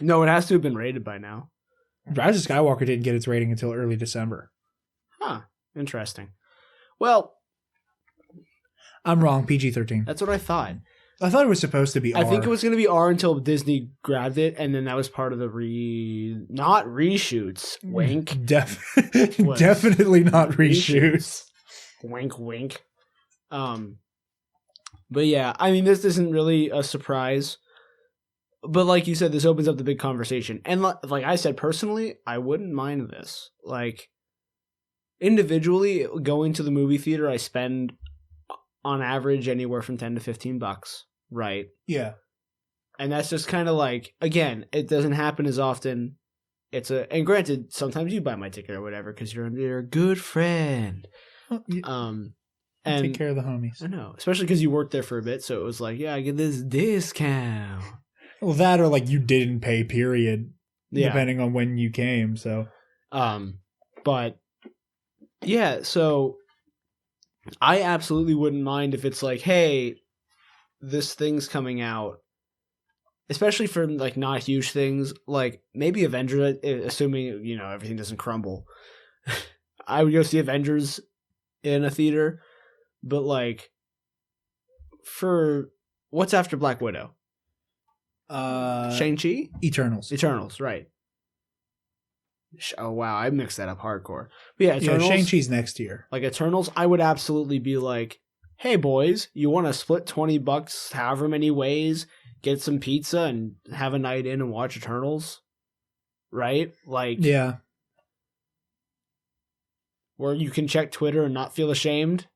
No, it has to have been rated by now. Rise of Skywalker didn't get its rating until early December. Huh. Interesting. Well, I'm wrong. PG-13. That's what I thought. I thought it was supposed to be R. I think it was going to be R until Disney grabbed it, and then that was part of the not reshoots. Wink. Definitely not reshoots. Wink, wink. But yeah, I mean, this isn't really a surprise. But like you said, this opens up the big conversation. And like I said, personally, I wouldn't mind this. Like, individually, going to the movie theater, I spend on average anywhere from $10 to $15, right? Yeah. And that's just kind of like, again, it doesn't happen as often. And granted, sometimes you buy my ticket or whatever because you're a good friend. And take care of the homies. I know, especially because you worked there for a bit, so it was like, yeah, I get this discount. Well, that or like you didn't pay, period. Yeah. Depending on when you came. So, but yeah, so I absolutely wouldn't mind if it's like, hey, this thing's coming out, especially for like not huge things, like maybe Avengers, assuming everything doesn't crumble. I would go see Avengers in a theater, but like for what's after Black Widow? Shang-Chi? Eternals, right. Oh wow, I mixed that up hardcore. But yeah, Eternals, Shang-Chi's next year. Like Eternals, I would absolutely be like, hey boys, you want to split $20 however many ways, get some pizza and have a night in and watch Eternals? Right? Like, yeah. Where you can check Twitter and not feel ashamed.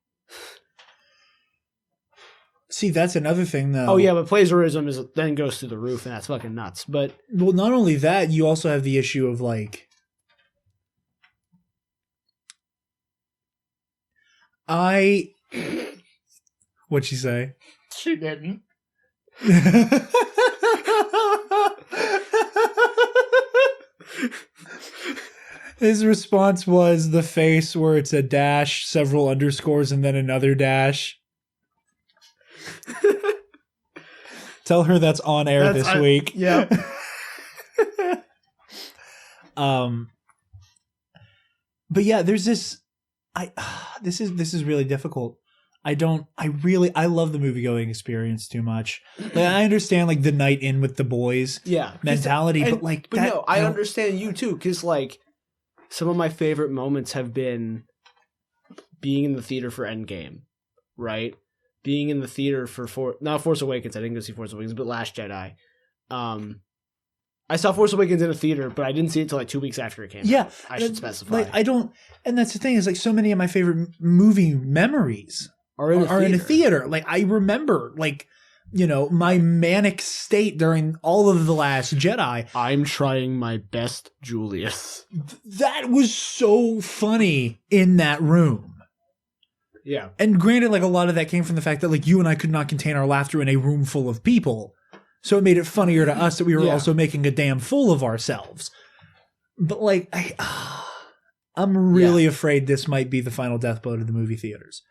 See, that's another thing, though. Oh, yeah, but plagiarism then goes through the roof, and that's fucking nuts. But well, not only that, you also have the issue of, like, what'd she say? She didn't. His response was the face where it's a dash, several underscores, and then another dash. Tell her that's on air this week. Yeah. But yeah, there's this. This is really difficult. I love the movie going experience too much. Like, I understand like the night in with the boys, mentality, I understand you too, because like some of my favorite moments have been being in the theater for Endgame, right? Being in the theater for not Force Awakens. I didn't go see Force Awakens, but Last Jedi. I saw Force Awakens in a theater, but I didn't see it until like 2 weeks after it came out. I should specify. Like, and that's the thing, is like so many of my favorite movie memories are in a theater. Like I remember like, my manic state during all of The Last Jedi. I'm trying my best, Julius. That was so funny in that room. Yeah. And granted, like a lot of that came from the fact that like you and I could not contain our laughter in a room full of people. So it made it funnier to us that we were also making a damn fool of ourselves. But like, I'm really afraid this might be the final death blow to the movie theaters.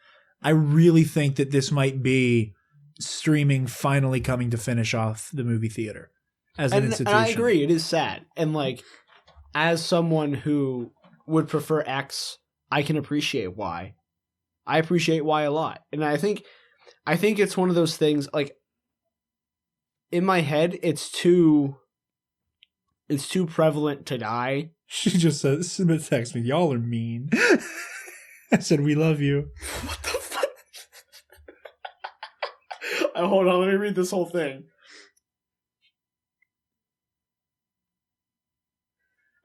I really think that this might be streaming finally coming to finish off the movie theater. as an institution. And I agree, it is sad. And like, as someone who would prefer X, I can appreciate Y. I appreciate Y a lot. And I think it's one of those things, like, in my head, it's too prevalent to die. She just said, text me, y'all are mean. I said, we love you. What the fuck? Hold on, let me read this whole thing.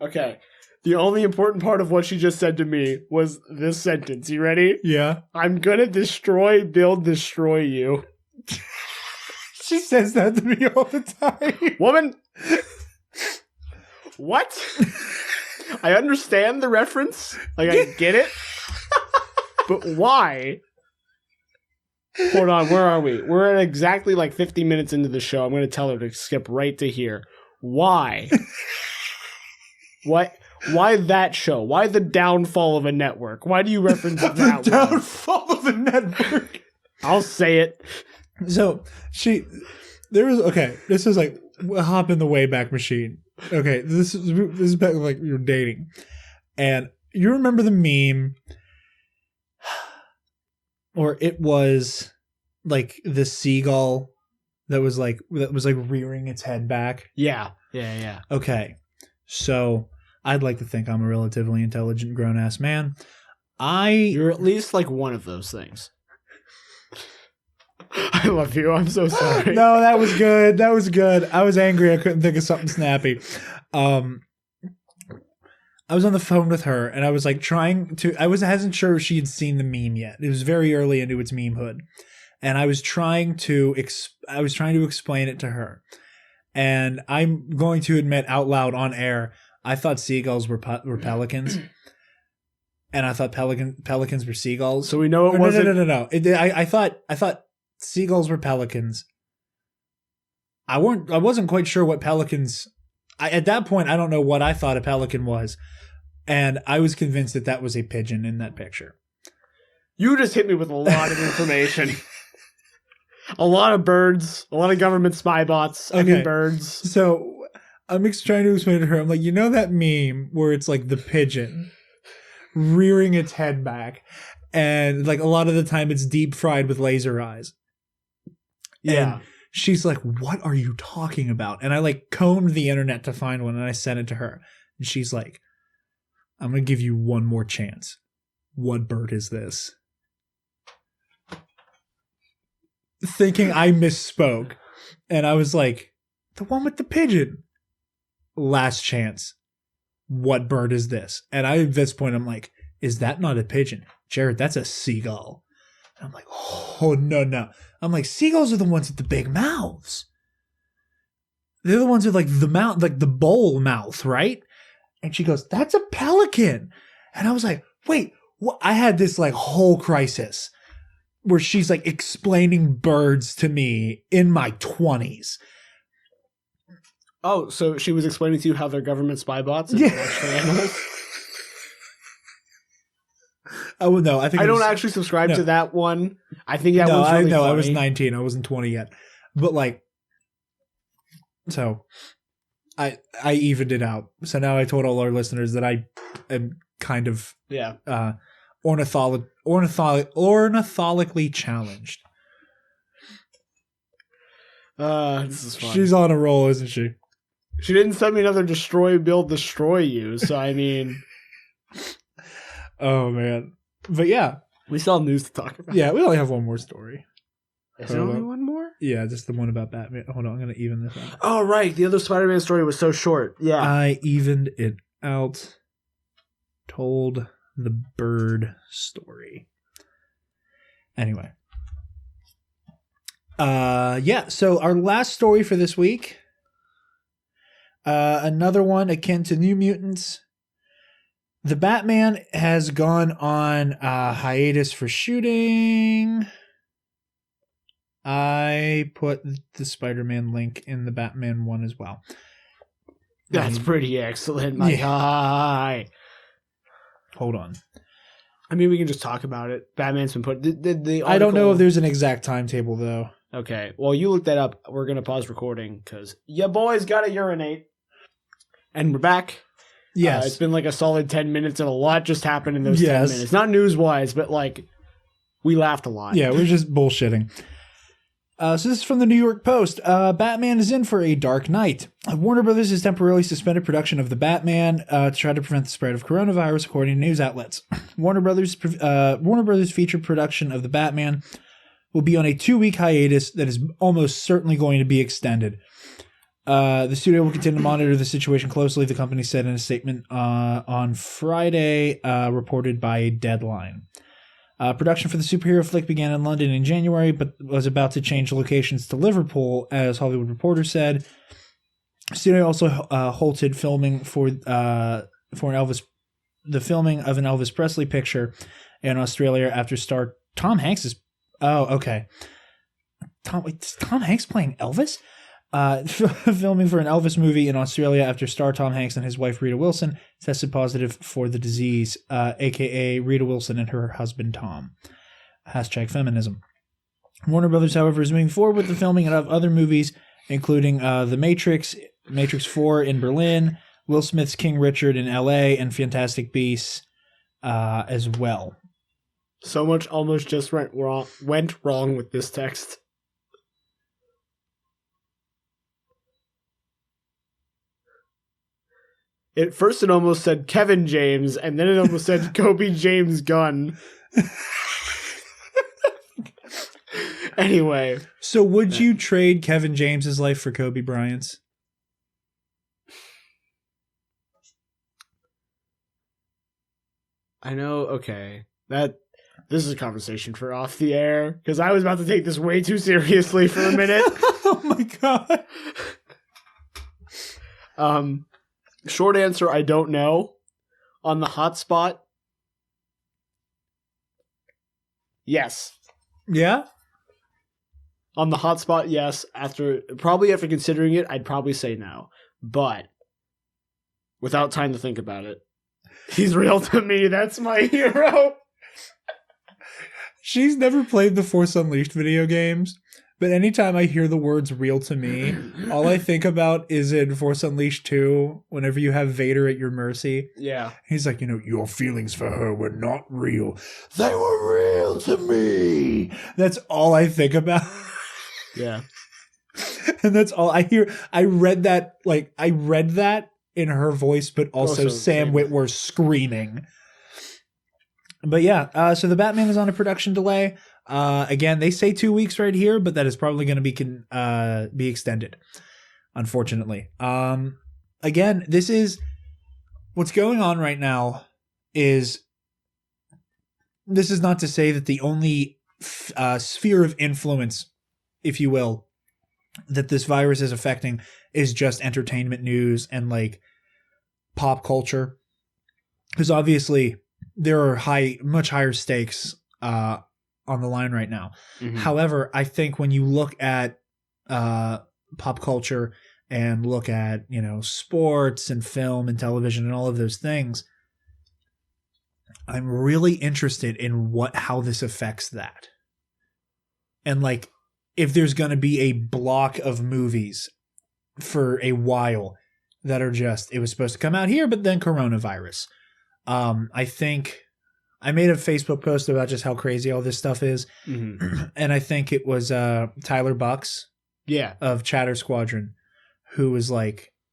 Okay. The only important part of what she just said to me was this sentence. You ready? Yeah. I'm gonna destroy you. She says that to me all the time. Woman! What? I understand the reference. Like, I get it. But why? Hold on, where are we? We're at exactly like 50 minutes into the show. I'm going to tell her to skip right to here. Why? Why that show? Why the downfall of a network? Why do you reference that one? The downfall of a network. I'll say it. So, this is like, hop in the Wayback Machine. Okay, this is back like you're dating. And you remember the meme, or it was like the seagull that was like rearing its head back? Yeah. Okay, so I'd like to think I'm a relatively intelligent grown-ass man. You're at least like one of those things. I love you. I'm so sorry. No, that was good. I was angry. I couldn't think of something snappy. I was on the phone with her, and I was like I wasn't sure if she had seen the meme yet. It was very early into its memehood, and I was trying to explain it to her. And I'm going to admit out loud on air, I thought seagulls were pelicans, and I thought pelicans were seagulls. So we know it wasn't. No. I thought seagulls were pelicans. I wasn't quite sure what pelicans. At that point, I don't know what I thought a pelican was, and I was convinced that was a pigeon in that picture. You just hit me with a lot of information. A lot of birds, a lot of government spy bots. Okay. I mean birds. So I'm trying to explain to her. I'm like, you know that meme where it's like the pigeon rearing its head back, and like a lot of the time it's deep fried with laser eyes. Yeah. And she's like, what are you talking about? And I like combed the internet to find one, and I sent it to her. And she's like, I'm going to give you one more chance. What bird is this? Thinking I misspoke. And I was like, the one with the pigeon. Last chance. What bird is this? And at this point, I'm like, is that not a pigeon? Jared, that's a seagull. And I'm like, oh, no. I'm like, seagulls are the ones with the big mouths. They're the ones with like the mouth, like the bowl mouth, right? And she goes, that's a pelican. And I was like, wait, what? I had this like whole crisis where she's like explaining birds to me in my 20s. Oh, so she was explaining to you how they're government spy bots? Yeah. Oh no! I don't actually subscribe to that one. I think that one's really funny. I was 19. I wasn't 20 yet, but like, so I evened it out. So now I told all our listeners that I am kind of ornithologically challenged. This is fun. She's on a roll, isn't she? She didn't send me another destroy you. So I mean, oh man. But yeah. We still have news to talk about. Yeah, we only have one more story. Is there only one more? Yeah, just the one about Batman. Hold on, I'm going to even this out. Oh, right. The other Spider-Man story was so short. Yeah. I evened it out. Told the bird story. Anyway. So our last story for this week. Another one akin to New Mutants. The Batman has gone on hiatus for shooting. I put the Spider-Man link in the Batman one as well. That's pretty excellent, my guy. Hold on. I mean, we can just talk about it. Batman's been put... The I don't know if there's an exact timetable, though. Okay. Well, you look that up. We're going to pause recording because your boy's got to urinate. And we're back. Yes. It's been like a solid 10 minutes and a lot just happened in those 10 minutes. Not news-wise, but like we laughed a lot. Yeah, we're just bullshitting. So this is from the New York Post. Batman is in for a dark night. Warner Brothers has temporarily suspended production of The Batman to try to prevent the spread of coronavirus, according to news outlets. Warner Brothers' feature production of The Batman will be on a 2-week hiatus that is almost certainly going to be extended. The studio will continue to monitor the situation closely, the company said in a statement on Friday, reported by Deadline. Production for the superhero flick began in London in January, but was about to change locations to Liverpool, as Hollywood Reporter said. The studio also halted filming for the filming of an Elvis Presley picture in Australia after star Tom Hanks is. Oh, okay. Is Tom Hanks playing Elvis? Filming for an Elvis movie in Australia after star Tom Hanks and his wife Rita Wilson tested positive for the disease, aka Rita Wilson and her husband Tom. #feminism. Warner Brothers, however, is moving forward with the filming of other movies, including The Matrix, Matrix 4 in Berlin, Will Smith's King Richard in LA, and Fantastic Beasts as well. So much almost just went wrong with this text. At first it almost said Kevin James, and then it almost said Kobe James Gunn. Anyway. So would you trade Kevin James's life for Kobe Bryant's? I know, okay. This is a conversation for off the air, because I was about to take this way too seriously for a minute. Oh my god. Short answer, I don't know. On the hotspot, yes. Yeah? On the hotspot, yes. After considering it, I'd probably say no. But without time to think about it, he's real to me. That's my hero. She's never played the Force Unleashed video games, but anytime I hear the words real to me, all I think about is in Force Unleashed 2, whenever you have Vader at your mercy. Yeah. He's like, your feelings for her were not real. They were real to me. That's all I think about. Yeah. And that's all I hear. I read that in her voice, but also Sam Witwer screaming. But yeah, so the Batman is on a production delay. Again, they say 2 weeks right here, but that is probably going to be extended, unfortunately. Again, this is what's going on right now. This is not to say that the only sphere of influence, if you will, that this virus is affecting is just entertainment news and like pop culture, because obviously there are much higher stakes on the line right now. Mm-hmm. However, I think when you look at pop culture and look at, sports and film and television and all of those things, I'm really interested in how this affects that. And like, if there's going to be a block of movies for a while that are just, it was supposed to come out here, but then coronavirus. I think I made a Facebook post about just how crazy all this stuff is. Mm-hmm. And I think it was Tyler Bucks of Chatter Squadron who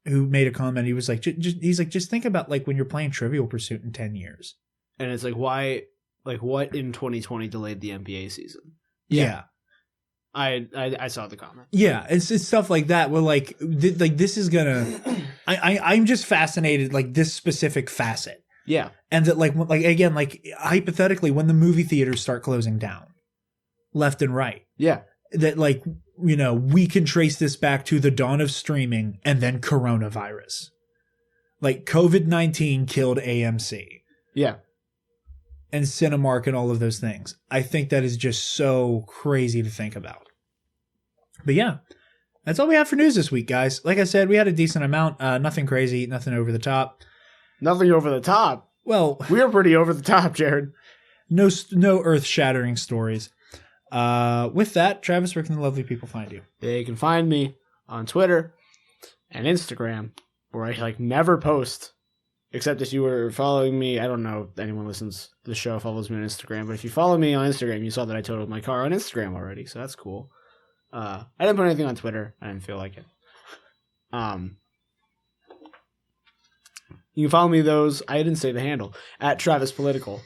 made a comment. He was like, just think about like when you're playing Trivial Pursuit in 10 years. And it's like, why, like what in 2020 delayed the NBA season? Yeah. I saw the comment. Yeah, it's stuff like that where like this is gonna. I'm just fascinated like this specific facet. Yeah, and that like again like hypothetically when the movie theaters start closing down, left and right. Yeah, that like we can trace this back to the dawn of streaming and then coronavirus. Like COVID-19 killed AMC. Yeah. And Cinemark and all of those things. I think that is just so crazy to think about. But yeah, that's all we have for news this week, guys. Like I said, we had a decent amount. Nothing crazy, nothing over the top. Nothing over the top? Well, we are pretty over the top, Jared. No earth-shattering stories. With that, Travis, where can the lovely people find you? They can find me on Twitter and Instagram, where I never post, except if you were following me. I don't know if anyone listens to the show follows me on Instagram, but if you follow me on Instagram, you saw that I totaled my car on Instagram already, so that's cool. I didn't put anything on Twitter. I didn't feel like it. You can follow me those. I didn't say the handle at Travis Political.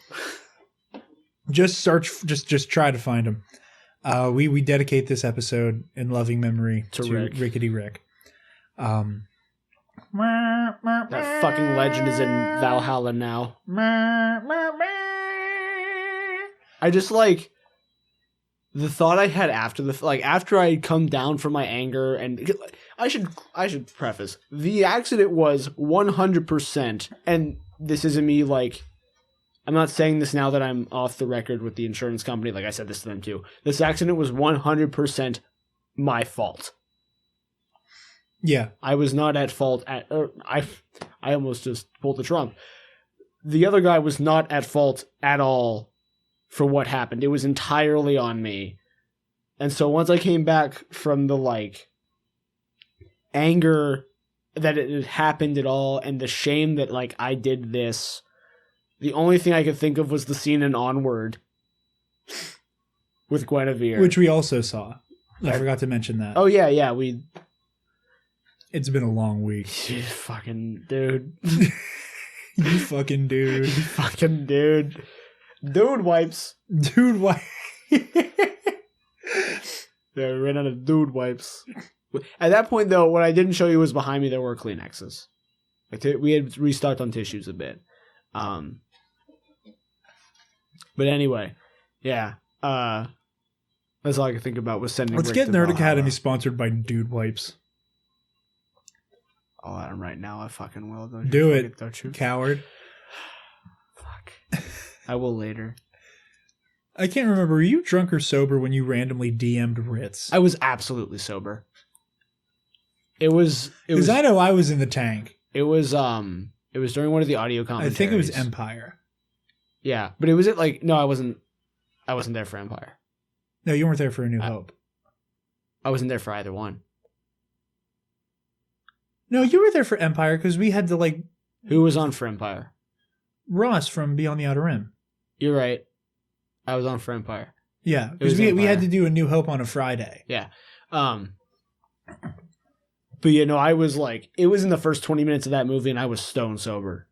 Just search. Just try to find him. We dedicate this episode in loving memory to Rickety Rick. That fucking legend is in Valhalla now. I just the thought I had after after I'd come down from my anger, and I should preface, the accident was 100%, and this isn't me I'm not saying this now that I'm off the record with the insurance company, I said this to them too. This accident was 100% my fault. Yeah. I was not at fault I almost just pulled the Trump. The other guy was not at fault at all for what happened. It was entirely on me. And so once I came back from the anger that it had happened at all and the shame that I did this, the only thing I could think of was the scene in Onward with Guinevere, which we also saw. I forgot to mention that. Oh yeah, It's been a long week. Fucking dude. You fucking dude. Fucking dude. Dude wipes. Dude wipes. Yeah, we ran out of dude wipes. At that point, though, what I didn't show you was behind me there were Kleenexes. We had restocked on tissues a bit. But anyway, yeah. That's all I could think about was sending. Let's get Nerd Academy sponsored by Dude Wipes. Oh, I'm right now. I fucking will. Don't do it, don't you? Coward. Fuck. I will later. I can't remember. Were you drunk or sober when you randomly DM'd Ritz? I was absolutely sober. It was. Because I know I was in the tank. It was during one of the audio commentaries. I think it was Empire. Yeah, but it was no, I wasn't there for Empire. No, you weren't there for A New Hope. I wasn't there for either one. No, you were there for Empire because we had to Who was on for Empire? Ross from Beyond the Outer Rim. You're right. I was on for Empire. Yeah, because we had to do A New Hope on a Friday. Yeah. But I was it was in the first 20 minutes of that movie and I was stone sober.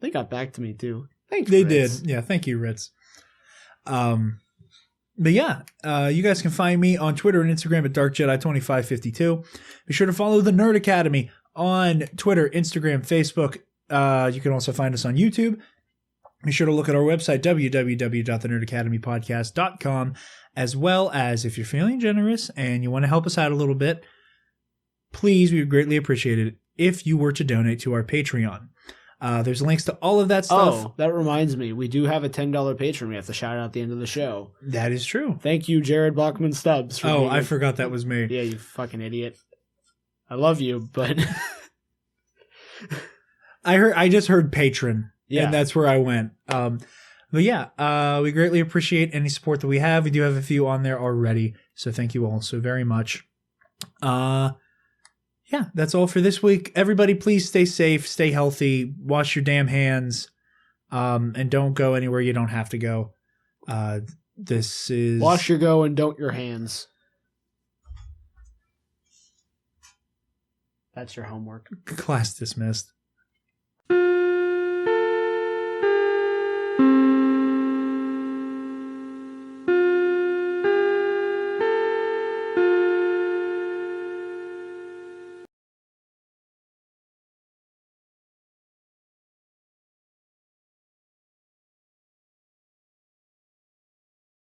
They got back to me too. Thanks, they Ritz. did. Yeah, thank you, Ritz. But yeah, you guys can find me on Twitter and Instagram at DarkJedi2552. Be sure to follow the Nerd Academy on Twitter, Instagram, Facebook. You can also find us on YouTube. Be sure to look at our website, www.thenerdacademypodcast.com, as well as if you're feeling generous and you want to help us out a little bit, please, we would greatly appreciate it if you were to donate to our Patreon. There's links to all of that stuff. Oh, that reminds me. We do have a $10 patron we have to shout out at the end of the show. That is true. Thank you, Jared Bachman Stubbs. I forgot that was me. Yeah, you fucking idiot. I love you, but... I just heard patron. Yeah. And that's where I went. But yeah, we greatly appreciate any support that we have. We do have a few on there already. So thank you all so very much. Yeah, that's all for this week. Everybody, please stay safe, stay healthy, wash your damn hands, and don't go anywhere you don't have to go. This is... Wash your go and don't your hands. That's your homework. Class dismissed.